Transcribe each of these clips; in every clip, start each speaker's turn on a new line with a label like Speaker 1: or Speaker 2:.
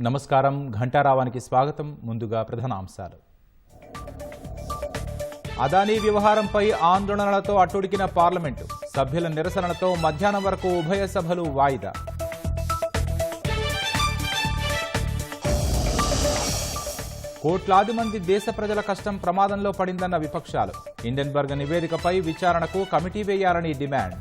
Speaker 1: నమస్కారం ఘంటారావానికి స్వాగతం. ముందుగా ప్రధానాంశాలు. అదానీ వ్యవహారంపై ఆందోళనలతో అట్టుడికిన పార్లమెంటు. సభ్యుల నిరసనలతో మధ్యాహ్నం వరకు ఉభయ సభలు వాయిదా. కోట్లాది మంది దేశ ప్రజల కష్టం ప్రమాదంలో పడిందన్న విపక్షాలు. హిండెన్బర్గ్ నివేదికపై విచారణకు కమిటీ వేయాలని డిమాండ్.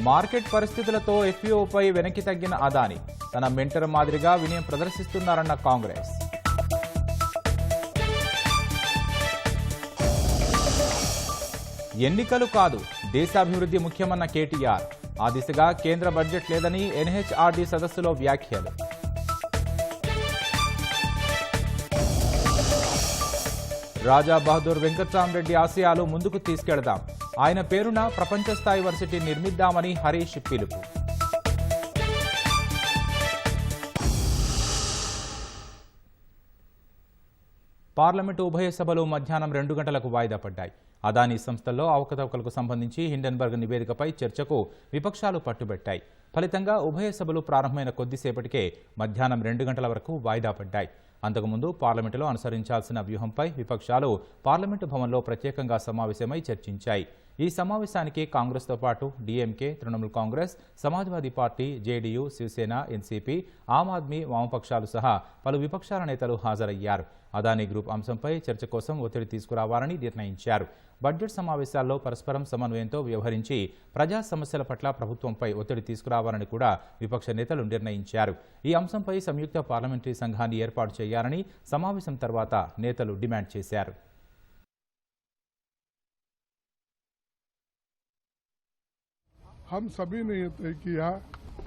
Speaker 1: మార్కెట్ పరిస్థితులతో ఎఫ్పీఓపై వెనక్కి తగ్గిన అదానీ. తన మెంటర్ మాదిరిగా వినయం ప్రదర్శిస్తున్నారన్న కాంగ్రెస్. ఎన్నికలు కాదు, దేశాభివృద్ధి ముఖ్యమన్న కేటీఆర్. ఆ దిశగా కేంద్ర బడ్జెట్ లేదని ఎన్హెచ్ఆర్డీ సదస్సులో వ్యాఖ్యలు. రాజా బహదూర్ వెంకట్రామరెడ్డి ఆశయాలు ముందుకు తీసుకెళదాం. ఆయన పేరున ప్రపంచ స్థాయి వర్సిటీ నిర్మిద్దామని హరీష్ పిలుపు. పార్లమెంటు ఉభయ సభలు మధ్యాహ్నం 2 గంటలకు వాయిదా పడ్డాయి. అదానీ సంస్థల్లో అవకతవకలకు సంబంధించి హిండెన్బర్గ్ నివేదికపై చర్చకు విపక్షాలు పట్టుబట్టాయి. ఫలితంగా ఉభయ సభలు ప్రారంభమైన కొద్దిసేపటికే మధ్యాహ్నం 2 గంటల వరకు వాయిదా పడ్డాయి. అంతకుముందు పార్లమెంటులో అనుసరించాల్సిన వ్యూహంపై విపక్షాలు పార్లమెంటు భవన్లో ప్రత్యేకంగా సమావేశమై చర్చించాయి. ఈ సమావేశానికి కాంగ్రెస్తో పాటు DMK, Trinamool Congress, Samajwadi party, JDU, Shiv Sena, NCP, Aam Aadmi, వామపక్షాలు సహా పలు విపక్షాల నేతలు హాజరయ్యారు. అదానీ గ్రూప్ అంశంపై చర్చ కోసం ఒత్తిడి తీసుకురావాలని నిర్ణయించారు. బడ్జెట్ సమావేశాల్లో పరస్పరం సమన్వయంతో వ్యవహరించి ప్రజా సమస్యల పట్ల ప్రభుత్వంపై ఒత్తిడి తీసుకురావాలని కూడా విపక్ష నేతలు నిర్ణయించారు. ఈ అంశంపై సంయుక్త పార్లమెంటరీ సంఘాన్ని ఏర్పాటు చేయాలని సమావేశం తర్వాత నేతలు డిమాండ్ చేశారు.
Speaker 2: हम सभी ने ये तय किया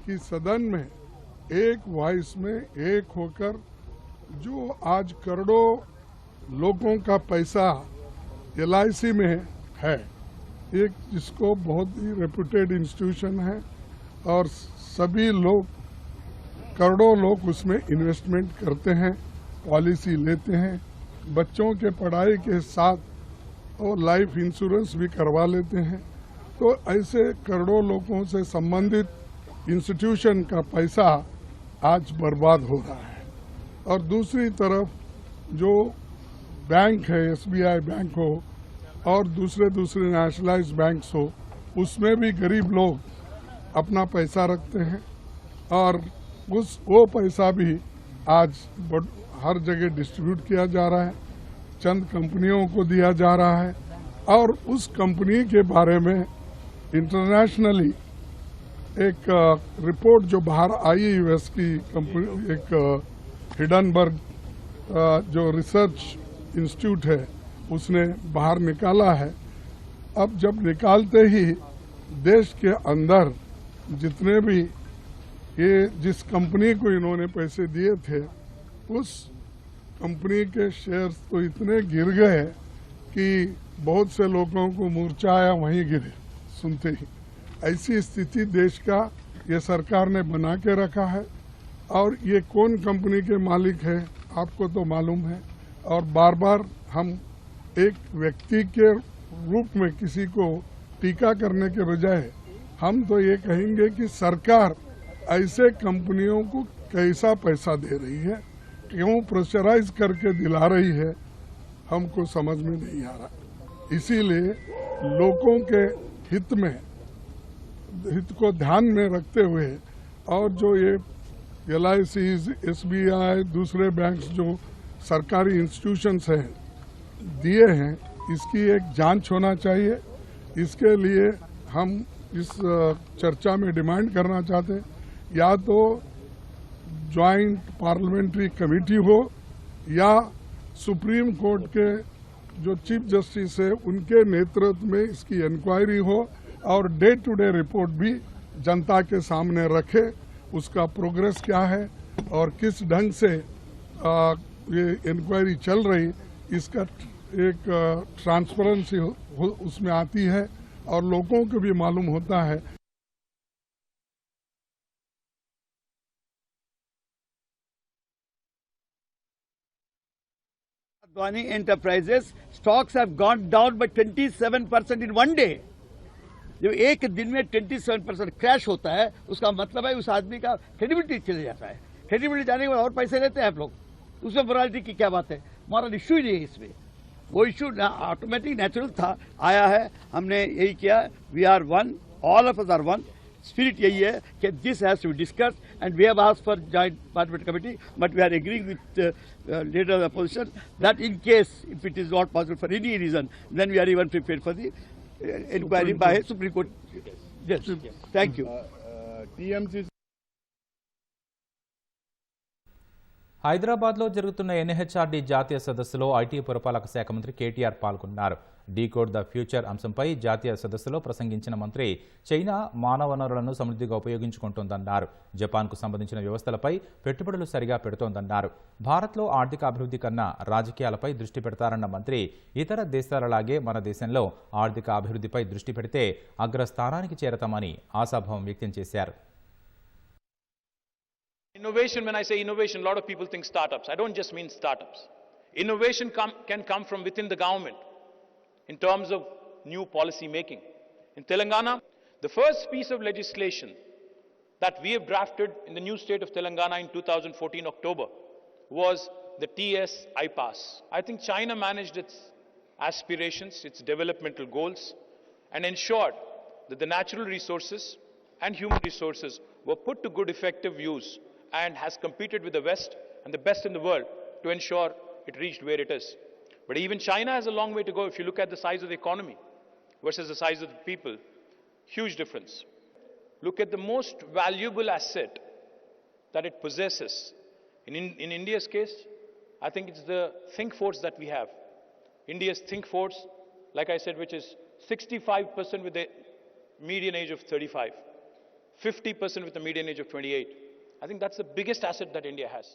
Speaker 2: कि सदन में एक वॉइस में एक होकर जो आज करोड़ों लोगों का पैसा LIC में है, एक जिसको बहुत ही रेप्यूटेड इंस्टीट्यूशन है और सभी लोग करोड़ों लोग उसमें इन्वेस्टमेंट करते हैं, पॉलिसी लेते हैं, बच्चों के पढ़ाई के साथ और लाइफ इंश्योरेंस भी करवा लेते हैं। तो ऐसे करोड़ों लोगों से संबंधित इंस्टीट्यूशन का पैसा आज बर्बाद हो रहा है। और दूसरी तरफ जो बैंक है, SBI बैंक हो और दूसरे नेशनलाइज बैंक्स हो, उसमें भी गरीब लोग अपना पैसा रखते हैं और वो पैसा भी आज हर जगह डिस्ट्रीब्यूट किया जा रहा है, चंद कंपनियों को दिया जा रहा है। और उस कंपनी के बारे में इंटरनेशनली एक रिपोर्ट जो बाहर आई है, यूएस की कंपनी, एक हिंडनबर्ग जो रिसर्च इंस्टीट्यूट है, उसने बाहर निकाला है। अब जब निकालते ही देश के अंदर जितने भी ये जिस कंपनी को इन्होंने पैसे दिए थे, उस कंपनी के शेयर्स तो इतने गिर गए कि बहुत से लोगों को मूर्छा आया, वहीं गिरे सुनते ही। ऐसी स्थिति देश का ये सरकार ने बना के रखा है। और ये कौन कंपनी के मालिक है आपको तो मालूम है। और बार बार हम एक व्यक्ति के रूप में किसी को टीका करने के बजाय हम तो ये कहेंगे कि सरकार ऐसे कंपनियों को कैसा पैसा दे रही है, क्यों प्रेशराइज करके दिला रही है, हमको समझ में नहीं आ रहा। इसीलिए लोगों के हित को ध्यान में रखते हुए और जो ये LIC, SBI, दूसरे बैंक्स जो सरकारी इंस्टीट्यूशंस हैं दिए हैं, इसकी एक जांच होना चाहिए। इसके लिए हम इस चर्चा में डिमांड करना चाहते हैं, या तो ज्वाइंट पार्लियामेंट्री कमेटी हो या सुप्रीम कोर्ट के जो चीफ जस्टिस है उनके नेतृत्व में इसकी इंक्वायरी हो और डे टू डे रिपोर्ट भी जनता के सामने रखे, उसका प्रोग्रेस क्या है और किस ढंग से ये इंक्वायरी चल रही, इसका एक ट्रांसपेरेंसी उसमें आती है और लोगों को भी मालूम होता है।
Speaker 3: Adani Enterprises stocks have gone down by 27% in one day. जब एक दिन में 27% क्रैश होता है, उसका मतलब है उस आदमी का क्रेडिबिलिटी चले जाता है। क्रेडिबिलिटी जाने के बाद और पैसे लेते हैं आप लोग, उसमें मोरालिटी की क्या बात है? हमारा इश्यू ही नहीं है इसमें। वो इश्यू ऑटोमेटिक नेचुरल था, आया है, हमने यही किया। We are one, all of us are one. Spirit यही है कि this has to be discuss and we have asked for joint parliament committee, but we are agreeing with leader of opposition that in case if it is not possible for any reason, then we are even prepared for the inquiry by supreme court. Yes, thank you.
Speaker 2: TMC
Speaker 1: హైదరాబాద్లో జరుగుతున్న ఎన్హెచ్ఆర్డీ జాతీయ సదస్సులో IT పురపాలక శాఖ మంత్రి కేటీఆర్ పాల్గొన్నారు. Decode the future అంశంపై జాతీయ సదస్సులో ప్రసంగించిన మంత్రి చైనా మానవ వనరులను సమృద్ధిగా ఉపయోగించుకుంటోందన్నారు. జపాన్కు సంబంధించిన వ్యవస్థలపై పెట్టుబడులు సరిగా పెడుతోందన్నారు. భారత్లో ఆర్థిక అభివృద్ధి కన్నా రాజకీయాలపై దృష్టి పెడతారన్న మంత్రి ఇతర దేశాలలాగే మన దేశంలో ఆర్థిక అభివృద్ధిపై దృష్టి పెడితే అగ్రస్థానానికి చేరతామని ఆశాభావం వ్యక్తం చేశారు.
Speaker 4: Innovation, when I say innovation, a lot of people think startups. I don't just mean startups. Innovation can come from within the government in terms of new policy making. In Telangana, the first piece of legislation that we have drafted in the new state of Telangana in 2014 October was the TS iPass. I think China managed its aspirations, its developmental goals, and ensured that the natural resources and human resources were put to good effective use, and has competed with the West and the best in the world to ensure it reached where it is. But even China has a long way to go. If you look at the size of the economy versus the size of the people, huge difference. Look at the most valuable asset that it possesses. In India's case, I think it's the think force that we have. India's think force, like I said, which is 65% with the median age of 35, 50% with the median age of 28. I think that's the biggest asset that India has.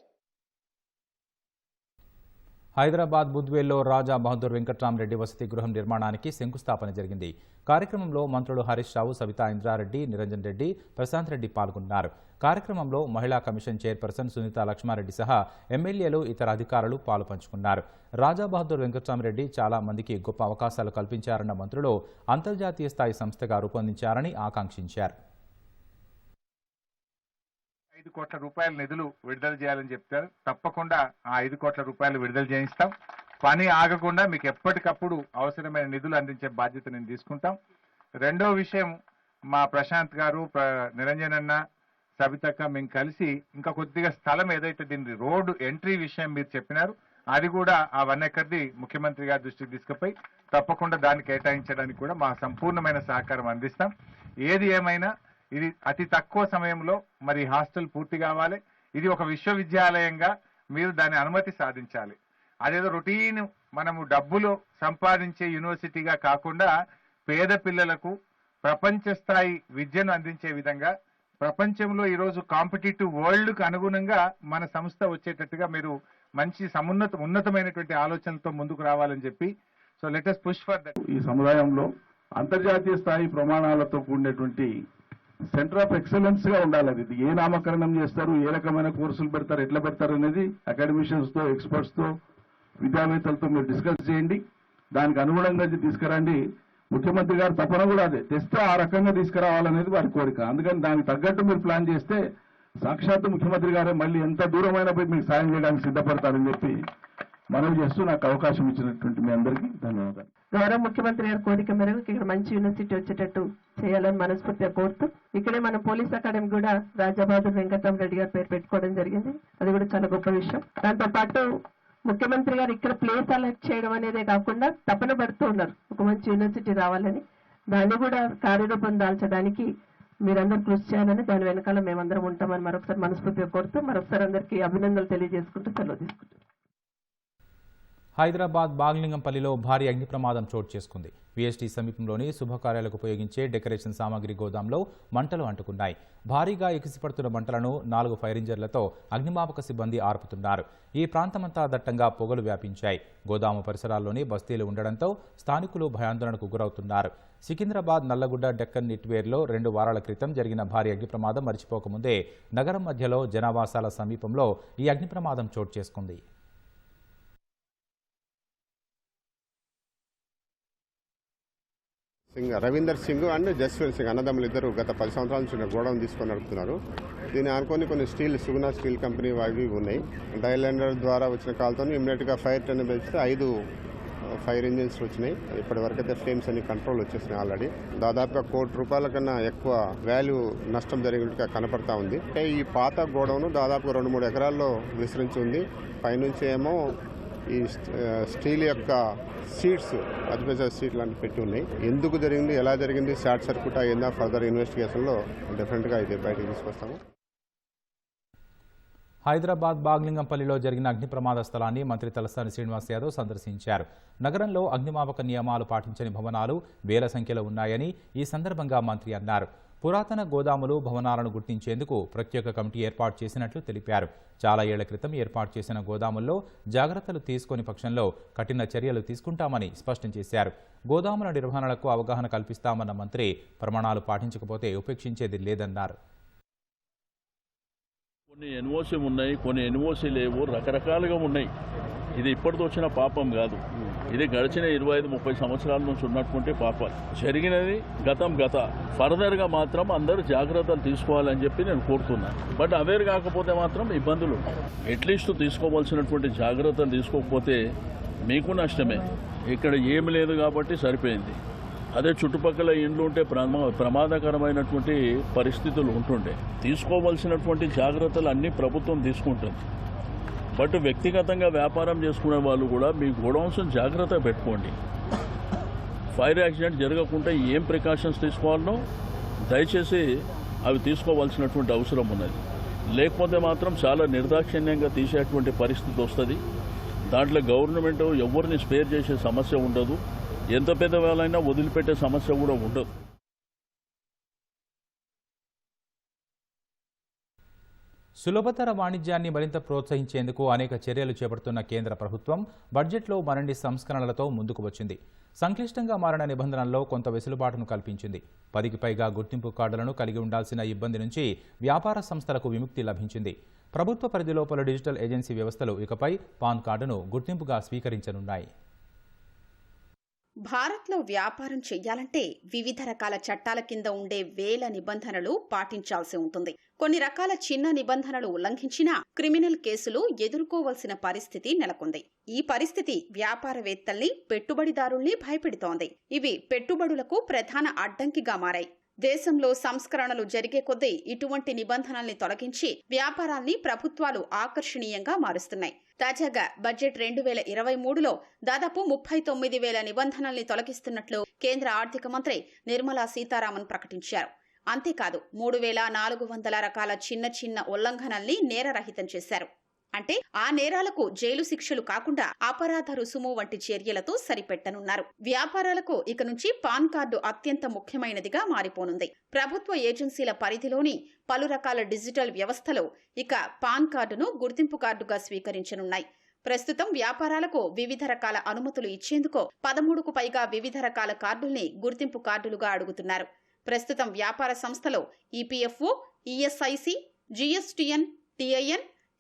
Speaker 1: Hyderabad బుద్వేల్లో రాజా బహదూర్ వెంకట్రామరెడ్డి వసతి గృహం నిర్మాణానికి శంకుస్థాపన జరిగింది. కార్యక్రమంలో మంత్రులు హరీష్ రావు, సబితా ఇంద్రారెడ్డి, నిరంజన్ రెడ్డి, ప్రశాంత్ రెడ్డి పాల్గొన్నారు. కార్యక్రమంలో మహిళా కమిషన్ చైర్పర్సన్ సునీత లక్ష్మారెడ్డి సహా ఎమ్మెల్యేలు, ఇతర అధికారులు పాలుపంచుకున్నారు. రాజా బహదూర్ వెంకట్రామరెడ్డి చాలా మందికి గొప్ప అవకాశాలు కల్పించారన్న మంత్రులు అంతర్జాతీయ స్థాయి సంస్థగా రూపొందించారని ఆకాంక్షించారు.
Speaker 5: 5 కోట్ల రూపాయల నిధులు విడుదల చేయాలని చెప్తారు. తప్పకుండా ఆ 5 కోట్ల రూపాయలు విడుదల చేయిస్తాం. పని ఆగకుండా మీకు ఎప్పటికప్పుడు అవసరమైన నిధులు అందించే బాధ్యత నేను తీసుకుంటాం. రెండో విషయం, మా ప్రశాంత్ గారు, నిరంజన్ అన్న, సబితక్క మేము కలిసి ఇంకా కొద్దిగా స్థలం ఏదైతే దీని రోడ్డు ఎంట్రీ విషయం మీరు చెప్పినారు, అది కూడా ఆ 1 ఎకర్ది ముఖ్యమంత్రి గారి దృష్టికి తీసుకుపోయి తప్పకుండా దాన్ని కేటాయించడానికి కూడా మా సంపూర్ణమైన సహకారం అందిస్తాం. ఏది ఏమైనా ఇది అతి తక్కువ సమయంలో మరి హాస్టల్ పూర్తి కావాలి. ఇది ఒక విశ్వవిద్యాలయంగా మీరు దాని అనుమతి సాధించాలి. అదేదో రొటీన్ మనము డబ్బులు సంపాదించే యూనివర్సిటీగా కాకుండా పేద పిల్లలకు ప్రపంచ స్థాయి విద్యను అందించే విధంగా ప్రపంచంలో ఈరోజు కాంపిటేటివ్ వరల్డ్కు అనుగుణంగా మన సంస్థ వచ్చేటట్టుగా మీరు మంచి ఉన్నతమైనటువంటి ఆలోచనలతో ముందుకు రావాలని చెప్పి, so let us push for that.
Speaker 6: ఈ సముదాయంలో అంతర్జాతీయ స్థాయి ప్రమాణాలతో కూడినటువంటి సెంటర్ ఆఫ్ ఎక్సలెన్స్ గా ఉండాలి. అది ఏ నామకరణం చేస్తారు, ఏ రకమైన కోర్సులు పెడతారు, ఎట్లా పెడతారు అనేది అకాడమిషియన్స్ తో, ఎక్స్పర్ట్స్ తో, విద్యావేత్తలతో మీరు డిస్కస్ చేయండి. దానికి అనుగుణంగా తీసుకురండి. ముఖ్యమంత్రి గారు తపన కూడా అదే, తెస్తే ఆ రకంగా తీసుకురావాలనేది వారి కోరిక. అందుకని దానికి తగ్గట్టు మీరు ప్లాన్ చేస్తే సాక్షాత్తు ముఖ్యమంత్రి గారే మళ్ళీ ఎంత దూరమైనా పోయి మీకు సాయం చేయడానికి సిద్ధపడతారని చెప్పి మనవి చేస్తూ నాకు అవకాశం ఇచ్చినటువంటి మీ అందరికీ ధన్యవాదాలు.
Speaker 7: గౌరవ ముఖ్యమంత్రి గారి కోరిక మేరకు ఇక్కడ మంచి యూనివర్సిటీ వచ్చేటట్టు చేయాలని మనస్ఫూర్తిగా కోరుతూ ఇక్కడే మన పోలీస్ అకాడమీ కూడా రాజా బహదూర్ వెంకట్రామరెడ్డి గారి పేరు పెట్టుకోవడం జరిగింది. అది కూడా చాలా గొప్ప విషయం. దాంతో పాటు ముఖ్యమంత్రి గారు ఇక్కడ ప్లేస్ అలెక్ట్ చేయడం అనేదే కాకుండా తపన పడుతూ ఉన్నారు ఒక మంచి యూనివర్సిటీ రావాలని. దాన్ని కూడా కార్యరూపం దాల్చడానికి మీరందరూ కృషి చేయాలని, దాని వెనకాల మేమందరం ఉంటామని మరొకసారి మనస్ఫూర్తిగా కోరుతూ మరొకసారి అందరికీ అభినందనలు తెలియజేసుకుంటూ సెలవు తీసుకుంటాం.
Speaker 1: హైదరాబాద్ బాగ్లింగంపల్లిలో భారీ అగ్ని ప్రమాదం చోటు చేసుకుంది. వీఎస్టీ సమీపంలోని శుభకార్యాలకు ఉపయోగించే డెకరేషన్ సామాగ్రి గోదాంలో మంటలు అంటుకున్నాయి. భారీగా ఎగిసిపడుతున్న మంటలను 4 ఫైర్ ఇంజన్లతో అగ్నిమాపక సిబ్బంది ఆర్పుతున్నారు. ఈ ప్రాంతమంతా దట్టంగా పొగలు వ్యాపించాయి. గోదాము పరిసరాల్లోని బస్తీలు ఉండడంతో స్థానికులు భయాందోళనకు గురవుతున్నారు. సికింద్రాబాద్ నల్లగుడ్డ డెక్కన్ నిట్వేర్లో 2 వారాల క్రితం జరిగిన భారీ అగ్ని ప్రమాదం మరిచిపోకముందే నగరం మధ్యలో జనావాసాల సమీపంలో ఈ అగ్ని ప్రమాదం చోటు చేసుకుంది.
Speaker 8: రవీందర్ సింగ్ అండ్ జస్వంత్ సింగ్ అన్నదమ్ములు ఇద్దరు గత 10 సంవత్సరాల నుంచి గోడౌన్ తీసుకొని నడుపుతున్నారు. దీన్ని అనుకొని కొన్ని సుగుణ స్టీల్ కంపెనీ అవి ఉన్నాయి. డైలాండర్ ద్వారా వచ్చిన కాల్తో ఇమ్మీడియట్గా ఫైర్ టెన్ పెంచితే 5 ఫైర్ ఇంజిన్స్ వచ్చినాయి. ఇప్పటి వరకు అయితే ఫ్లేమ్స్ అన్ని కంట్రోల్ వచ్చేసినాయి ఆల్రెడీ. దాదాపుగా ₹1,00,00,000 కన్నా ఎక్కువ వాల్యూ నష్టం జరిగినట్టుగా కనపడతా ఉంది. ఈ పాత గోడౌన్ దాదాపు 2-3 ఎకరాల్లో విస్తరించి ఉంది. పైనుంచి ఏమో ఈ స్టీల్ యొక్క సీట్స్ అతిపెద్ద సీట్ లాంటి పెట్టి ఉన్నాయి. ఎందుకు జరిగింది, ఎలా జరిగింది, షార్ట్ సర్క్యూట్ అయిందా, ఫర్దర్ ఇన్వెస్టిగేషన్లో డెఫినెట్గా ఇది బయటకు తీసుకొస్తాము.
Speaker 1: హైదరాబాద్ బాగ్లింగంపల్లిలో జరిగిన అగ్ని ప్రమాద స్థలాన్ని మంత్రి తలసాని శ్రీనివాస్ యాదవ్ సందర్శించారు. నగరంలో అగ్నిమాపక నియమాలు పాటించని భవనాలు వేల సంఖ్యలో ఉన్నాయని ఈ సందర్భంగా మంత్రి అన్నారు. పురాతన గోదాములు, భవనాలను గుర్తించేందుకు ప్రత్యేక కమిటీ ఏర్పాటు చేసినట్లు తెలిపారు. చాలా ఏళ్ల క్రితం ఏర్పాటు చేసిన గోదాముల్లో జాగ్రత్తలు తీసుకొని పక్షంలో కఠిన చర్యలు తీసుకుంటామని స్పష్టం చేశారు. గోదాముల నిర్వహణలకు అవగాహన కల్పిస్తామన్న మంత్రి ప్రమాణాలు పాటించకపోతే ఉపేక్షించేది లేదన్నారు.
Speaker 9: కొన్ని ఎన్ఓసీ ఉన్నాయి, కొన్ని ఎన్ఓసీ లేవు, రకరకాలుగా ఉన్నాయి. ఇది ఇప్పటితో వచ్చిన పాపం కాదు. ఇది గడిచిన 25-30 సంవత్సరాల నుంచి ఉన్నటువంటి పాపం. జరిగినది గత ఫర్దర్గా మాత్రం అందరూ జాగ్రత్తలు తీసుకోవాలని చెప్పి నేను కోరుతున్నాను. బట్ అవేర్ కాకపోతే మాత్రం ఇబ్బందులు. అట్లీస్ట్ తీసుకోవాల్సినటువంటి జాగ్రత్తలు తీసుకోకపోతే మీకు నష్టమే. ఇక్కడ ఏమి లేదు కాబట్టి సరిపోయింది. అదే చుట్టుపక్కల ఇండ్లు ఉంటే ప్రమాదకరమైనటువంటి పరిస్థితులు ఉంటుండే. తీసుకోవాల్సినటువంటి జాగ్రత్తలు అన్నీ ప్రభుత్వం తీసుకుంటుంది. బట్ వ్యక్తిగతంగా వ్యాపారం చేసుకునే వాళ్ళు కూడా మీ గోడౌన్స్ జాగ్రత్త పెట్టుకోండి. ఫైర్ యాక్సిడెంట్ జరగకుండా ఏం ప్రికాషన్స్ తీసుకోవాలనో దయచేసి అవి తీసుకోవాల్సినటువంటి అవసరం ఉన్నది. లేకపోతే మాత్రం చాలా నిర్దాక్షిణ్యంగా తీసేటువంటి పరిస్థితి వస్తుంది. దాంట్లో గవర్నమెంట్ ఎవరిని స్పేర్ చేసే సమస్య ఉండదు. ఎంత పెద్ద వాళ్ళైనా వదిలిపెట్టే సమస్య కూడా ఉండదు.
Speaker 1: సులభతర వాణిజ్యాన్ని మరింత ప్రోత్సహించేందుకు అనేక చర్యలు చేపడుతున్న కేంద్ర ప్రభుత్వం బడ్జెట్లో మరిన్ని సంస్కరణలతో ముందుకు వచ్చింది. సంక్లిష్టంగా మారిన నిబంధనల్లో కొంత వెసులుబాటును కల్పించింది. 10కి పైగా గుర్తింపు కార్డులను కలిగి ఉండాల్సిన ఇబ్బంది నుంచి వ్యాపార సంస్థలకు విముక్తి లభించింది. ప్రభుత్వ పరిధిలోపల డిజిటల్ ఏజెన్సీ వ్యవస్థలు ఇకపై పాన్ కార్డును గుర్తింపుగా స్వీకరించనున్నాయి.
Speaker 10: భారత్లో వ్యాపారం చెయ్యాలంటే వివిధ రకాల చట్టాల కింద ఉండే వేల నిబంధనలు పాటించాల్సి ఉంటుంది. కొన్ని రకాల చిన్న నిబంధనలు ఉల్లంఘించినా క్రిమినల్ కేసులు ఎదుర్కోవలసిన పరిస్థితి నెలకొంది. ఈ పరిస్థితి వ్యాపారవేత్తల్ని, పెట్టుబడిదారుల్ని భయపెడుతోంది. ఇవి పెట్టుబడులకు ప్రధాన అడ్డంకిగా మారాయి. దేశంలో సంస్కరణలు జరిగే కొద్దీ ఇటువంటి నిబంధనల్ని తొలగించి వ్యాపారాల్ని ప్రభుత్వాలు ఆకర్షణీయంగా మారుస్తున్నాయి. తాజాగా బడ్జెట్ 2023లో దాదాపు 39,000 నిబంధనల్ని తొలగిస్తున్నట్లు కేంద్ర ఆర్థిక మంత్రి నిర్మలా సీతారామన్ ప్రకటించారు. అంతేకాదు 3,400 రకాల చిన్న ఉల్లంఘనల్ని నేరరహితం చేశారు. అంటే ఆ నేరాలకు జైలు శిక్షలు కాకుండా అపరాధ రుసుము వంటి చర్యలతో సరిపెట్టనున్నారు. వ్యాపారాలకు ఇక నుంచి పాన్ కార్డు అత్యంత ముఖ్యమైనదిగా మారిపోనుంది. ప్రభుత్వ ఏజెన్సీల పరిధిలోని పలు రకాల డిజిటల్ వ్యవస్థలు ఇక పాన్ కార్డును గుర్తింపు కార్డుగా స్వీకరించనున్నాయి. ప్రస్తుతం వ్యాపారాలకు వివిధ రకాల అనుమతులు ఇచ్చేందుకు 13కు పైగా వివిధ రకాల కార్డుల్ని గుర్తింపు కార్డులుగా అడుగుతున్నారు. ప్రస్తుతం వ్యాపార సంస్థలు EPFO, ESIC, GSTN,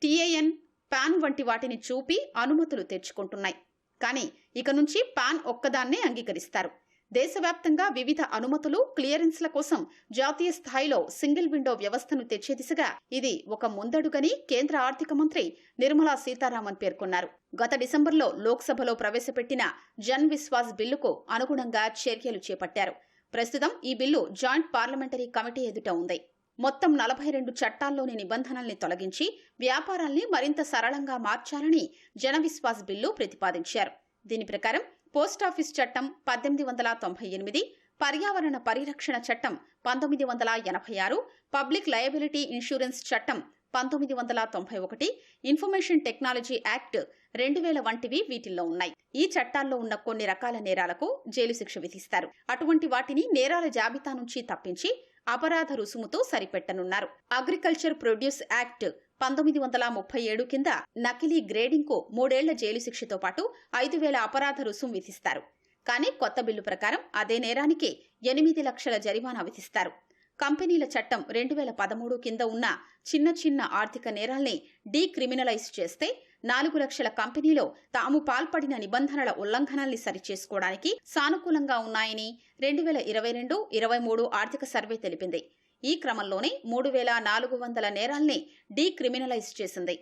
Speaker 10: TIN, pan వంటి వాటిని చూపి అనుమతులు తెచ్చుకుంటున్నాయి. కానీ ఇక నుంచి పాన్ ఒక్కదాన్నే అంగీకరిస్తారు. దేశవ్యాప్తంగా వివిధ అనుమతులు, క్లియరెన్స్ల కోసం జాతీయ స్థాయిలో సింగిల్ విండో వ్యవస్థను తెచ్చే దిశగా ఇది ఒక ముందడుగని కేంద్ర ఆర్థిక మంత్రి నిర్మలా సీతారామన్ పేర్కొన్నారు. గత డిసెంబర్లో లోక్సభలో ప్రవేశపెట్టిన జన్ విశ్వాస్ బిల్లుకు అనుగుణంగా చర్యలు చేపట్టారు. ప్రస్తుతం ఈ బిల్లు జాయింట్ పార్లమెంటరీ కమిటీ ఎదుట ఉంది. మొత్తం 42 చట్టాల్లోని నిబంధనల్ని తొలగించి వ్యాపారాల్ని మరింత సరళంగా మార్చాలని జన విశ్వాస్ బిల్లు ప్రతిపాదించారు. దీని ప్రకారం పోస్టాఫీస్ చట్టం 1898, పర్యావరణ పరిరక్షణ చట్టం 1986, పబ్లిక్ లయబిలిటీ ఇన్సూరెన్స్ చట్టం 1991, ఇన్ఫర్మేషన్ టెక్నాలజీ యాక్ట్ 2000 వంటివి వీటిల్లో ఉన్నాయి. ఈ చట్టాల్లో ఉన్న కొన్ని రకాల నేరాలకు జైలు శిక్ష విధిస్తారు. అటువంటి వాటిని నేరాల జాబితా నుంచి తప్పించి అపరాధ రుసుముతో సరిపెట్టనున్నారు. అగ్రికల్చర్ ప్రొడ్యూస్ యాక్ట్ 1937 కింద నకిలీ గ్రేడింగ్ కు 3 ఏళ్ల జైలు శిక్షతో పాటు 5,000 అపరాధ రుసుము విధిస్తారు. కానీ కొత్త బిల్లు ప్రకారం అదే నేరానికి 8 లక్షల జరిమానా విధిస్తారు. కంపెనీల చట్టం 2013 కింద ఉన్న చిన్న ఆర్థిక నేరాల్ని డీక్రిమినలైజ్ చేస్తే 4 లక్షల కంపెనీలో తాము పాల్పడిన నిబంధనల ఉల్లంఘనల్ని సరిచేసుకోవడానికి సానుకూలంగా ఉన్నాయని 2022-23 ఆర్థిక సర్వే తెలిపింది. ఈ క్రమంలోనే 3,400 నేరాల్ని డీక్రిమినలైజ్ చేసింది.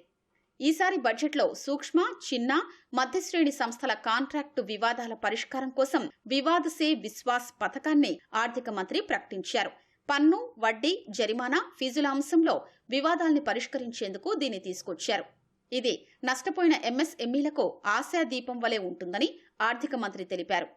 Speaker 10: ఈసారి బడ్జెట్లో సూక్ష్మ, చిన్న, మధ్యశ్రేణి సంస్థల కాంట్రాక్టు వివాదాల పరిష్కారం కోసం వివాద్ సే విశ్వాస్ పథకాన్ని ఆర్థిక మంత్రి ప్రకటించారు. పన్ను, వడ్డీ, జరిమానా, ఫీజుల అంశంలో వివాదాల్ని పరిష్కరించేందుకు దీన్ని తీసుకొచ్చారు. ఇది నష్టపోయిన ఎంఎస్ఎంఈలకు ఆశాదీపం వలె ఉంటుందని ఆర్థిక మంత్రి తెలిపారు.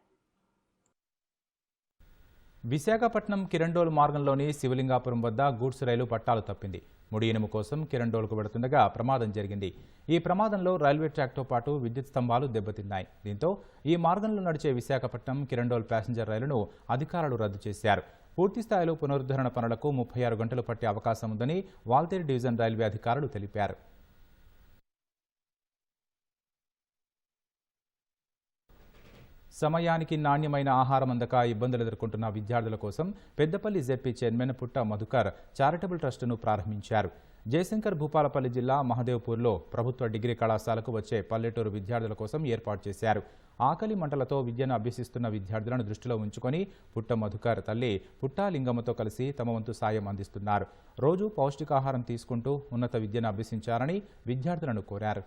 Speaker 1: విశాఖపట్నం కిరండోల్ మార్గంలోని శివలింగాపురం వద్ద గూడ్స్ రైలు పట్టాలు తప్పింది. ముడి ఇనుము కోసం కిరండోల్కు వెడుతుండగా ప్రమాదం జరిగింది. ఈ ప్రమాదంలో రైల్వే ట్రాక్తో పాటు విద్యుత్ స్తంభాలు దెబ్బతిన్నాయి. దీంతో ఈ మార్గంలో నడిచే విశాఖపట్నం కిరండోల్ ప్యాసింజర్ రైలును అధికారులు రద్దు చేశారు. పూర్తి స్థాయిలో పునరుద్ధరణ పనులకు 36 గంటలు పట్టే అవకాశం ఉందని వాల్తేరు డివిజన్ రైల్వే అధికారులు తెలిపారు. సమయానికి నాణ్యమైన ఆహారం అందక ఇబ్బందులు ఎదుర్కొంటున్న విద్యార్థుల కోసం పెద్దపల్లి జెడ్పీ చైర్మన్ పుట్ట మధుకర్ చారిటబుల్ ట్రస్టును ప్రారంభించారు. జయశంకర్ భూపాలపల్లి జిల్లా మహదేవ్పూర్లో ప్రభుత్వ డిగ్రీ కళాశాలకు వచ్చే పల్లెటూరు విద్యార్థుల కోసం ఏర్పాటు చేశారు. ఆకలి మంటలతో విద్యను అభ్యసిస్తున్న విద్యార్థులను దృష్టిలో ఉంచుకొని పుట్ట మధుకర్ తల్లి పుట్టాలింగమ్మతో కలిసి తమ వంతు సాయం అందిస్తున్నారు. రోజు పౌష్టికాహారం తీసుకుంటూ ఉన్నత విద్యను అభ్యసించాలని విద్యార్థులను కోరారు.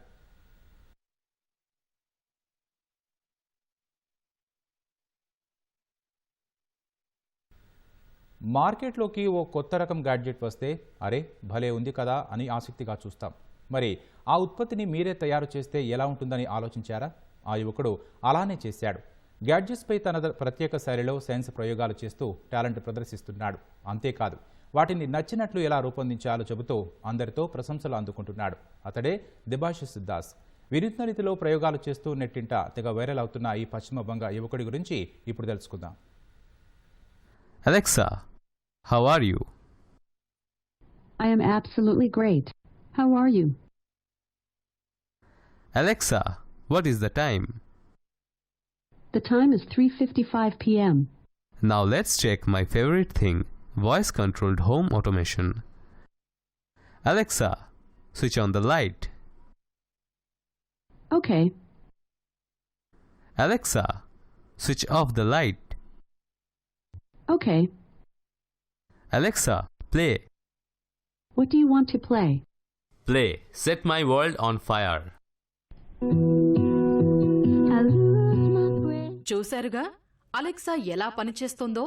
Speaker 1: మార్కెట్లోకి ఓ కొత్త రకం గ్యాడ్జెట్ వస్తే అరే భలే ఉంది కదా అని ఆసక్తిగా చూస్తాం. మరి ఆ ఉత్పత్తిని మీరే తయారు చేస్తే ఎలా ఉంటుందని ఆలోచించారా? ఆ యువకుడు అలానే చేశాడు. గ్యాడ్జెట్స్పై తన ప్రత్యేక శైలిలో సైన్స్ ప్రయోగాలు చేస్తూ టాలెంట్ ప్రదర్శిస్తున్నాడు. అంతేకాదు వాటిని నచ్చినట్లు ఎలా రూపొందించాలో చెబుతూ అందరితో ప్రశంసలు అందుకుంటున్నాడు. అతడే దేబాశిష్ దాస్. వినూత్న రీతిలో ప్రయోగాలు చేస్తూ నెట్టింట తెగ వైరల్ అవుతున్న ఈ పశ్చిమ బంగ యువకుడి గురించి ఇప్పుడు తెలుసుకుందాం.
Speaker 11: Alexa, how are you?
Speaker 12: I am absolutely great. How are you?
Speaker 11: Alexa, what is the time?
Speaker 12: The time is 3:55 p.m.
Speaker 11: Now let's check my favorite thing, voice-controlled home automation. Alexa, switch on the light.
Speaker 12: Okay.
Speaker 11: Alexa, switch off the light.
Speaker 12: Okay.
Speaker 11: Alexa, play.
Speaker 12: What do you want to play?
Speaker 11: Play Set My World on Fire.
Speaker 13: చూశారుగా Alexa ఎలా పనిచేస్తుందో.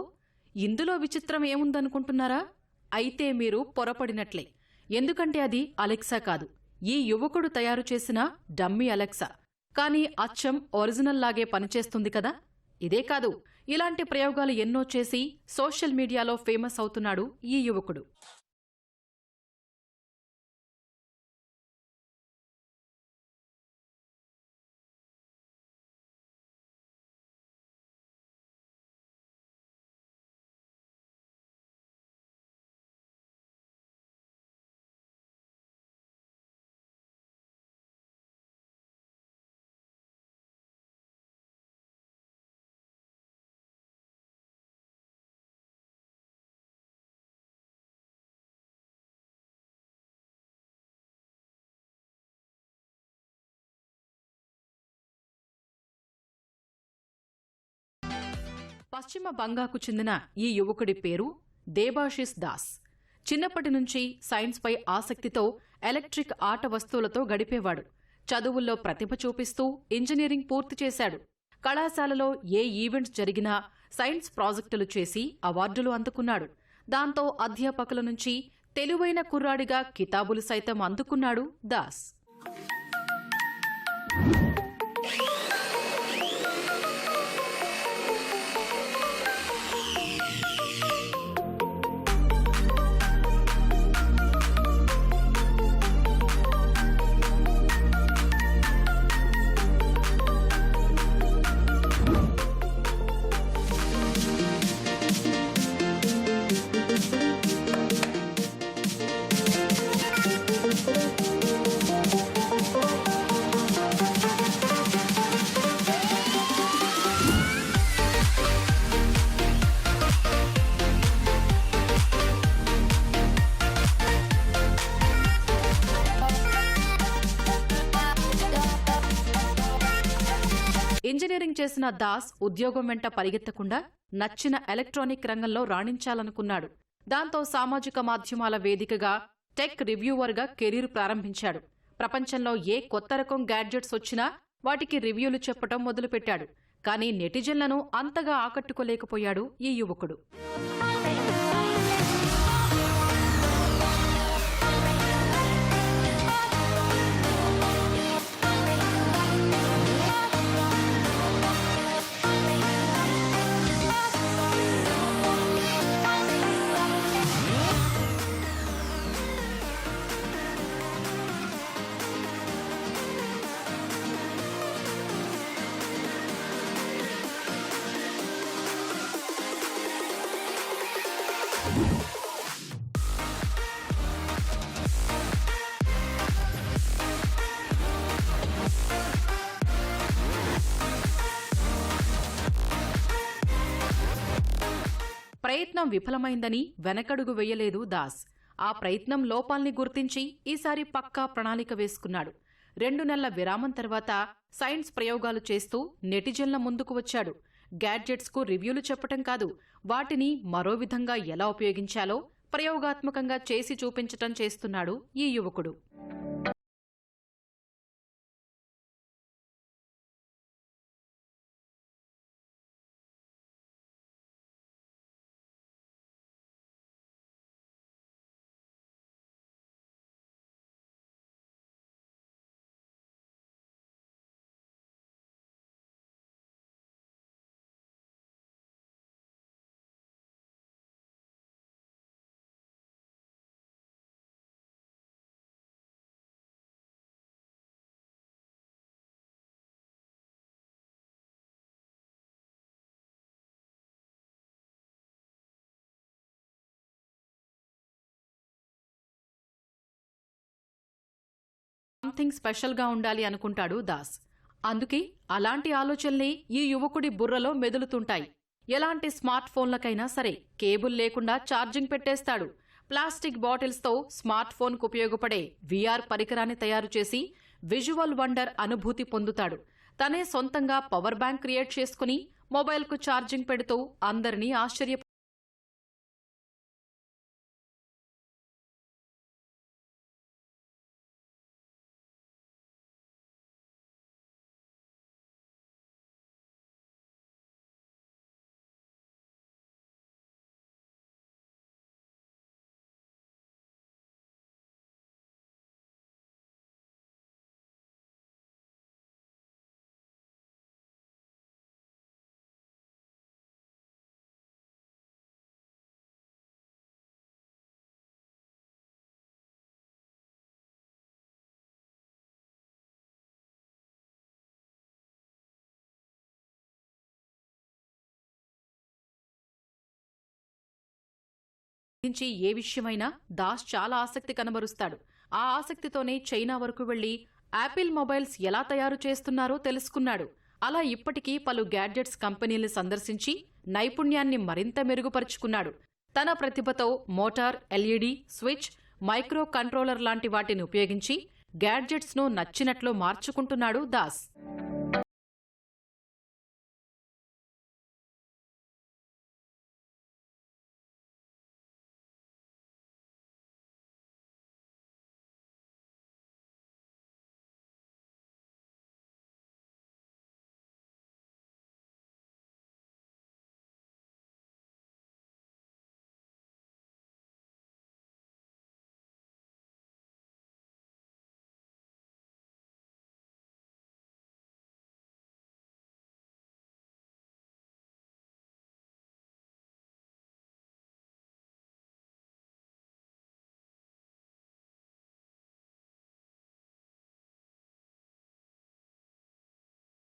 Speaker 13: ఇందులో విచిత్రం ఏముందనుకుంటున్నారా? అయితే మీరు పొరపడినట్లే. ఎందుకంటే అది Alexa కాదు, ఈ యువకుడు తయారు చేసిన డమ్మీ అలెక్సా. కానీ అచ్చం ఒరిజినల్ లాగే పనిచేస్తుంది కదా. ఇదే కాదు, ఇలాంటి ప్రయోగాలు ఎన్నో చేసి సోషల్ మీడియాలో ఫేమస్ అవుతున్నాడు ఈ యువకుడు. పశ్చిమ బంగాకు చెందిన ఈ యువకుడి పేరు దేబాశిష్ దాస్. చిన్నప్పటి నుంచి సైన్స్పై ఆసక్తితో ఎలక్ట్రిక్ ఆట వస్తువులతో గడిపేవాడు. చదువుల్లో ప్రతిభ చూపిస్తూ ఇంజనీరింగ్ పూర్తి చేశాడు. కళాశాలలో ఏ ఈవెంట్స్ జరిగినా సైన్స్ ప్రాజెక్టులు చేసి అవార్డులు అందుకున్నాడు. దాంతో అధ్యాపకుల నుంచి తెలివైన కుర్రాడిగా కితాబులు సైతం అందుకున్నాడు దాస్. ఇంజనీరింగ్ చేసిన దాస్ ఉద్యోగం వెంట పరిగెత్తకుండా నచ్చిన ఎలక్ట్రానిక్ రంగంలో రాణించాలనుకున్నాడు. దాంతో సామాజిక మాధ్యమాల వేదికగా టెక్ రివ్యూవర్గా కెరీర్ ప్రారంభించాడు. ప్రపంచంలో ఏ కొత్త రకం గ్యాడ్జెట్స్ వచ్చినా వాటికి రివ్యూలు చెప్పటం మొదలుపెట్టాడు. కానీ నెటిజన్లను అంతగా ఆకట్టుకోలేకపోయాడు ఈ యువకుడు. ప్రయత్నం విఫలమైందని వెనకడుగు వెయ్యలేదు దాస్. ఆ ప్రయత్నం లోపాల్ని గుర్తించి ఈసారి పక్కా ప్రణాళిక వేసుకున్నాడు. 2 నెలల విరామం తర్వాత సైన్స్ ప్రయోగాలు చేస్తూ నెటిజన్ల ముందుకు వచ్చాడు. గ్యాడ్జెట్స్కు రివ్యూలు చెప్పటం కాదు, వాటిని మరో విధంగా ఎలా ఉపయోగించాలో ప్రయోగాత్మకంగా చేసి చూపించటం చేస్తున్నాడు ఈ యువకుడు. సంథింగ్ స్పెషల్గా ఉండాలి అనుకుంటాడు దాస్. అందుకే అలాంటి ఆలోచనలే ఈ యువకుడి బుర్రలో మెదులుతుంటాయి. ఎలాంటి స్మార్ట్ ఫోన్లకైనా సరే కేబుల్ లేకుండా ఛార్జింగ్ పెట్టేస్తాడు. ప్లాస్టిక్ బాటిల్స్తో స్మార్ట్ ఫోన్కు ఉపయోగపడే VR పరికరాన్ని తయారు చేసి విజువల్ వండర్ అనుభూతి పొందుతాడు. తనే సొంతంగా పవర్ బ్యాంక్ క్రియేట్ చేసుకుని మొబైల్కు ఛార్జింగ్ పెడుతూ అందరినీ ఆశ్చర్య నుంచి ఏ విషయమైనా దాస్ చాలా ఆసక్తి కనబరుస్తాడు. ఆ ఆసక్తితోనే చైనా వరకు వెళ్లి యాపిల్ మొబైల్స్ ఎలా తయారు చేస్తున్నారో తెలుసుకున్నాడు. అలా ఇప్పటికీ పలు గ్యాడ్జెట్స్ కంపెనీల్ని సందర్శించి నైపుణ్యాన్ని మరింత మెరుగుపరుచుకున్నాడు. తన ప్రతిభతో motor, LED, switch, microcontroller లాంటి వాటిని ఉపయోగించి గ్యాడ్జెట్స్ను నచ్చినట్లు మార్చుకుంటున్నాడు దాస్.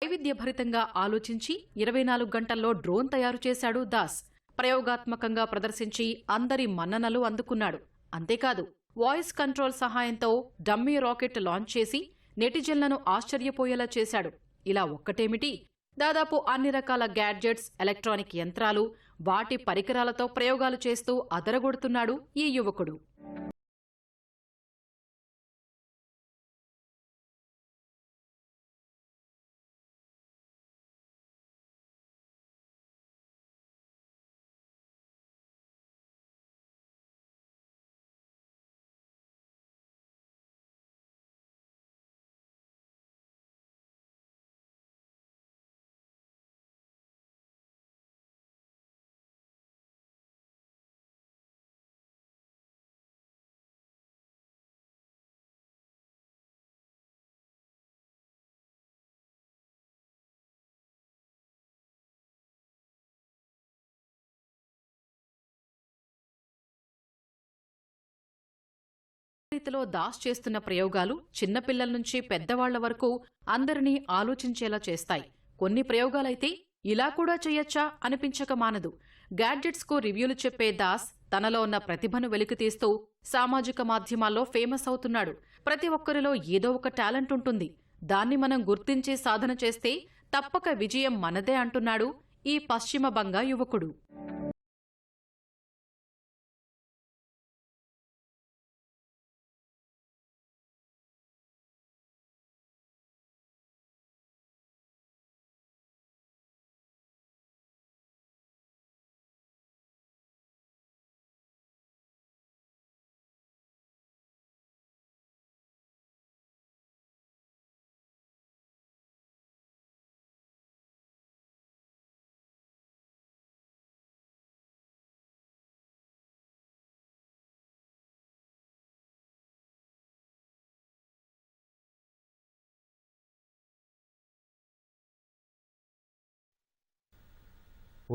Speaker 13: వైవిధ్యభరితంగా ఆలోచించి 24 గంటల్లో డ్రోన్ తయారు చేశాడు దాస్. ప్రయోగాత్మకంగా ప్రదర్శించి అందరి మన్ననలు అందుకున్నాడు. అంతేకాదు, వాయిస్ కంట్రోల్ సహాయంతో డమ్మీ రాకెట్ లాంచ్ చేసి నెటిజన్లను ఆశ్చర్యపోయేలా చేశాడు. ఇలా ఒక్కటేమిటి, దాదాపు అన్ని రకాల గ్యాడ్జెట్స్, ఎలక్ట్రానిక్ యంత్రాలు, వాటి పరికరాలతో ప్రయోగాలు చేస్తూ అదరగొడుతున్నాడు ఈ యువకుడు. రీతిలో దాస్ చేస్తున్న ప్రయోగాలు చిన్నపిల్లల నుంచి పెద్దవాళ్ల వరకు అందరినీ ఆలోచించేలా చేస్తాయి. కొన్ని ప్రయోగాలైతే ఇలా కూడా చేయొచ్చా అనిపించక మానదు. గ్యాడ్జెట్స్కు రివ్యూలు చెప్పే దాస్ తనలో ఉన్న ప్రతిభను వెలికితీస్తూ సామాజిక మాధ్యమాల్లో ఫేమస్ అవుతున్నాడు. ప్రతి ఒక్కరిలో ఏదో ఒక టాలెంట్ ఉంటుంది. దాన్ని మనం గుర్తించి సాధన చేస్తే తప్పక విజయం మనదే అంటున్నాడు ఈ పశ్చిమ బంగా యువకుడు.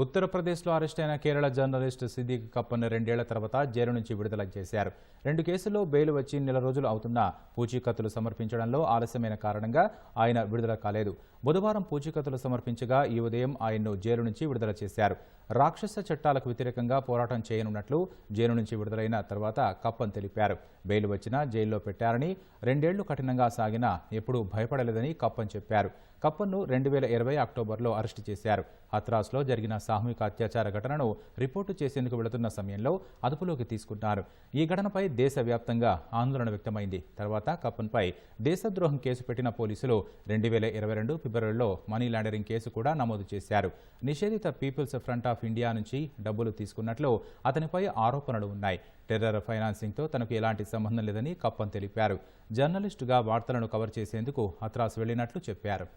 Speaker 1: ఉత్తరప్రదేశ్లో అరెస్టైన కేరళ జర్నలిస్ట్ సిద్దిక్ కప్పన్ను 2 ఏళ్ల తర్వాత జైలు నుంచి విడుదల చేశారు. 2 కేసుల్లో బెయిల్ వచ్చి నెల రోజులు అవుతున్నా పూచీకత్తులు సమర్పించడంలో ఆలస్యమైన కారణంగా ఆయన విడుదల కాలేదు. బుధవారం పూచీకత్తులు సమర్పించగా ఈ ఉదయం ఆయన్ను జైలు నుంచి విడుదల చేశారు. రాక్షస చట్టాలకు వ్యతిరేకంగా పోరాటం చేయనున్నట్లు జైలు నుంచి విడుదలైన తర్వాత కప్పన్ తెలిపారు. బెయిల్ వచ్చినా జైల్లో పెట్టారని, 2 ఏళ్లు కఠినంగా సాగినా ఎప్పుడూ భయపడలేదని కప్పన్ చెప్పారు. కప్పన్ను 2020 అక్టోబర్లో అరెస్టు చేశారు. హత్రాస్లో జరిగిన సామూహిక అత్యాచార ఘటనను రిపోర్టు చేసేందుకు వెళుతున్న సమయంలో అదుపులోకి తీసుకున్నారు. ఈ ఘటనపై దేశవ్యాప్తంగా ఆందోళన వ్యక్తమైంది. తర్వాత కప్పన్పై దేశద్రోహం కేసు పెట్టిన పోలీసులు 2022 ఫిబ్రవరిలో మనీ లాండరింగ్ కేసు కూడా నమోదు చేశారు. నిషేధిత పీపుల్స్ ఫ్రంట్ ఆఫ్ ఇండియా నుంచి డబ్బులు తీసుకున్నట్లు అతనిపై ఆరోపణలు ఉన్నాయి. టెర్రర్ ఫైనాన్సింగ్తో తనకు ఎలాంటి సంబంధం లేదని కప్పన్ తెలిపారు. జర్నలిస్టుగా వార్తలను కవర్ చేసేందుకు హత్రాస్ వెళ్లినట్లు చెప్పారు.